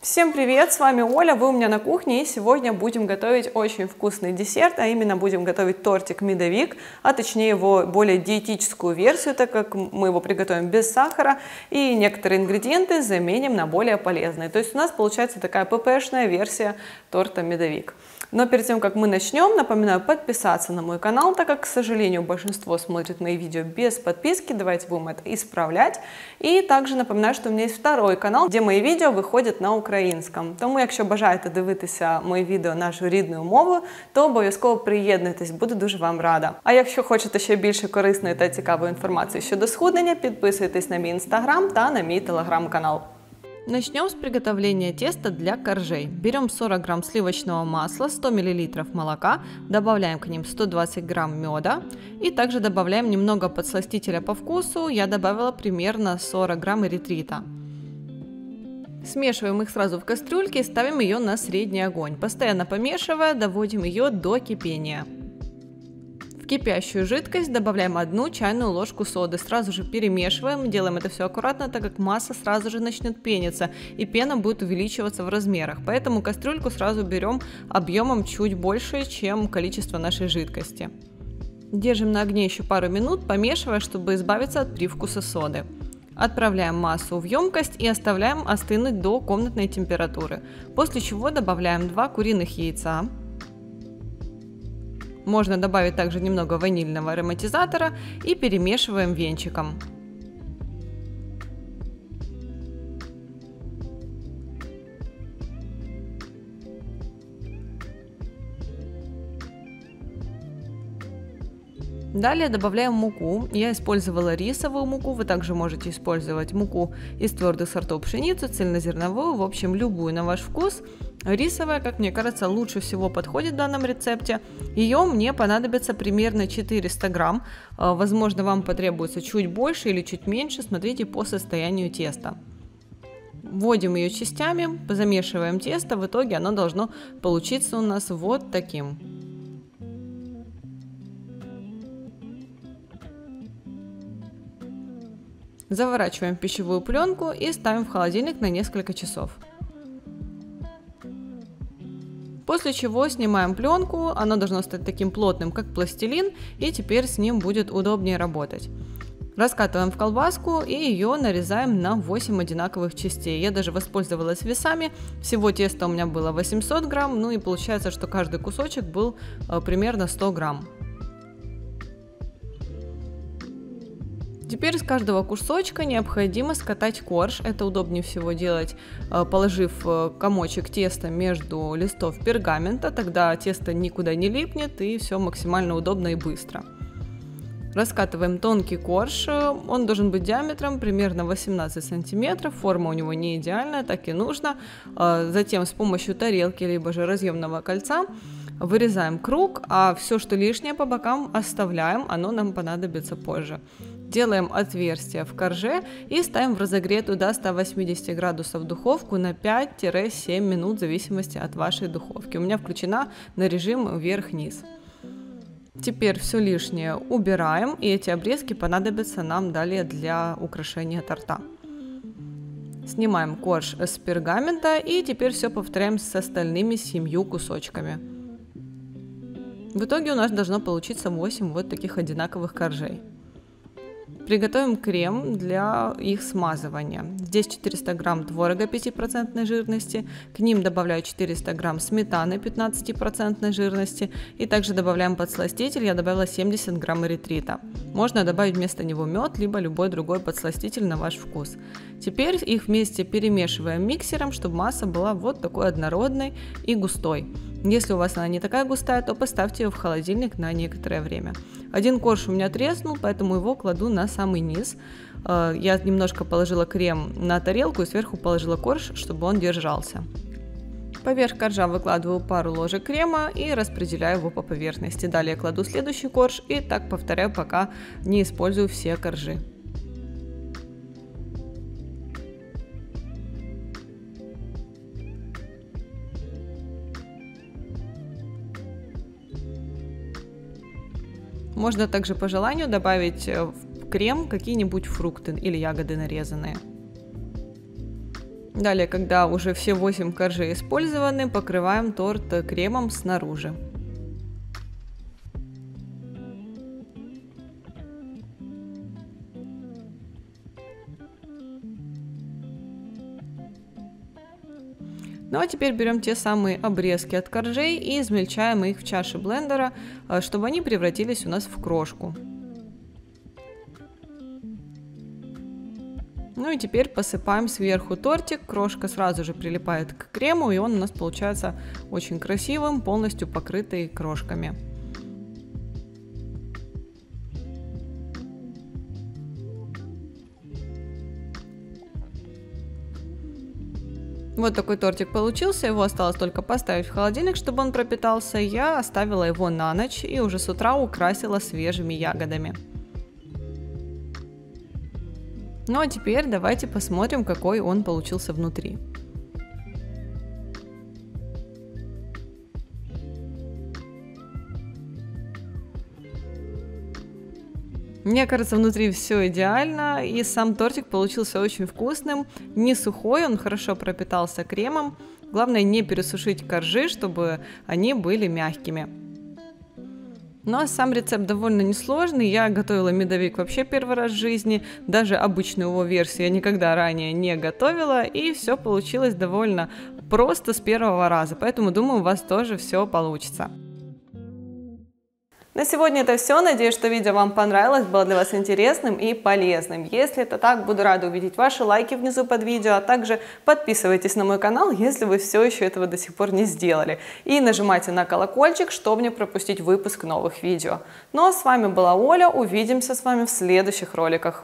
Всем привет, с вами Оля, вы у меня на кухне, и сегодня будем готовить очень вкусный десерт, а именно будем готовить тортик медовик, а точнее его более диетическую версию, так как мы его приготовим без сахара, и некоторые ингредиенты заменим на более полезные. То есть у нас получается такая ППшная версия торта медовик. Но перед тем, как мы начнем, напоминаю подписаться на мой канал, так как, к сожалению, большинство смотрит мои видео без подписки, давайте будем это исправлять. И также напоминаю, що у мене є второй канал, де мої відео виходять на українському. Тому, якщо бажаєте дивитися мої відео нашою рідною мовою, то обов'язково приєднуйтесь, буду дуже вам рада. А якщо хочете ще більше корисної та цікавої інформації щодо схуднення, підписуйтесь на мій інстаграм та на мій телеграм-канал. Начнем с приготовления теста для коржей. Берем 40 грамм сливочного масла, 100 мл молока, добавляем к ним 120 грамм меда и также добавляем немного подсластителя по вкусу, я добавила примерно 40 грамм эритрита. Смешиваем их сразу в кастрюльке и ставим ее на средний огонь, постоянно помешивая, доводим ее до кипения. В кипящую жидкость добавляем 1 чайную ложку соды, сразу же перемешиваем, делаем это все аккуратно, так как масса сразу же начнет пениться и пена будет увеличиваться в размерах, поэтому кастрюльку сразу берем объемом чуть больше, чем количество нашей жидкости. Держим на огне еще пару минут, помешивая, чтобы избавиться от привкуса соды. Отправляем массу в емкость и оставляем остынуть до комнатной температуры, после чего добавляем 2 куриных яйца. Можно добавить также немного ванильного ароматизатора и перемешиваем венчиком. Далее добавляем муку. Я использовала рисовую муку, вы также можете использовать муку из твердых сортов пшеницы, цельнозерновую, в общем любую на ваш вкус. Рисовая, как мне кажется, лучше всего подходит в данном рецепте. Ее мне понадобится примерно 400 грамм, возможно вам потребуется чуть больше или чуть меньше, смотрите по состоянию теста. Вводим ее частями, замешиваем тесто, в итоге оно должно получиться у нас вот таким. Заворачиваем в пищевую пленку и ставим в холодильник на несколько часов. После чего снимаем пленку, оно должно стать таким плотным, как пластилин, и теперь с ним будет удобнее работать. Раскатываем в колбаску и ее нарезаем на 8 одинаковых частей. Я даже воспользовалась весами, всего теста у меня было 800 грамм, ну и получается, что каждый кусочек был примерно 100 грамм. Теперь из каждого кусочка необходимо скатать корж. Это удобнее всего делать, положив комочек теста между листов пергамента, тогда тесто никуда не липнет и все максимально удобно и быстро. Раскатываем тонкий корж, он должен быть диаметром примерно 18 сантиметров, форма у него не идеальная, так и нужно. Затем с помощью тарелки либо же разъемного кольца вырезаем круг, а все, что лишнее по бокам, оставляем, оно нам понадобится позже. Делаем отверстие в корже и ставим в разогретую до 180 градусов духовку на 5-7 минут в зависимости от вашей духовки. У меня включена на режим вверх-вниз. Теперь все лишнее убираем, и эти обрезки понадобятся нам далее для украшения торта. Снимаем корж с пергамента и теперь все повторяем с остальными 7 кусочками. В итоге у нас должно получиться 8 вот таких одинаковых коржей. Приготовим крем для их смазывания. Здесь 400 грамм творога 5% жирности, к ним добавляю 400 грамм сметаны 15% жирности и также добавляем подсластитель, я добавила 70 грамм эритрита. Можно добавить вместо него мед, либо любой другой подсластитель на ваш вкус. Теперь их вместе перемешиваем миксером, чтобы масса была вот такой однородной и густой. Если у вас она не такая густая, то поставьте ее в холодильник на некоторое время. Один корж у меня треснул, поэтому его кладу на самый низ. Я немножко положила крем на тарелку и сверху положила корж, чтобы он держался. Поверх коржа выкладываю пару ложек крема и распределяю его по поверхности. Далее кладу следующий корж и так повторяю, пока не использую все коржи. Можно также по желанию добавить в крем какие-нибудь фрукты или ягоды нарезанные. Далее, когда уже все 8 коржей использованы, покрываем торт кремом снаружи. Ну а теперь берем те самые обрезки от коржей и измельчаем их в чаше блендера, чтобы они превратились у нас в крошку. Ну и теперь посыпаем сверху тортик, крошка сразу же прилипает к крему, и он у нас получается очень красивым, полностью покрытый крошками. Вот такой тортик получился, его осталось только поставить в холодильник, чтобы он пропитался. Я оставила его на ночь и уже с утра украсила свежими ягодами. Ну а теперь давайте посмотрим, какой он получился внутри. Мне кажется, внутри все идеально, и сам тортик получился очень вкусным, не сухой, он хорошо пропитался кремом. Главное не пересушить коржи, чтобы они были мягкими. Ну а сам рецепт довольно несложный, я готовила медовик вообще первый раз в жизни, даже обычную его версию я никогда ранее не готовила, и все получилось довольно просто с первого раза, поэтому думаю, у вас тоже все получится. На сегодня это все. Надеюсь, что видео вам понравилось, было для вас интересным и полезным. Если это так, буду рада увидеть ваши лайки внизу под видео, а также подписывайтесь на мой канал, если вы все еще этого до сих пор не сделали. И нажимайте на колокольчик, чтобы не пропустить выпуск новых видео. Ну а с вами была Оля, увидимся с вами в следующих роликах.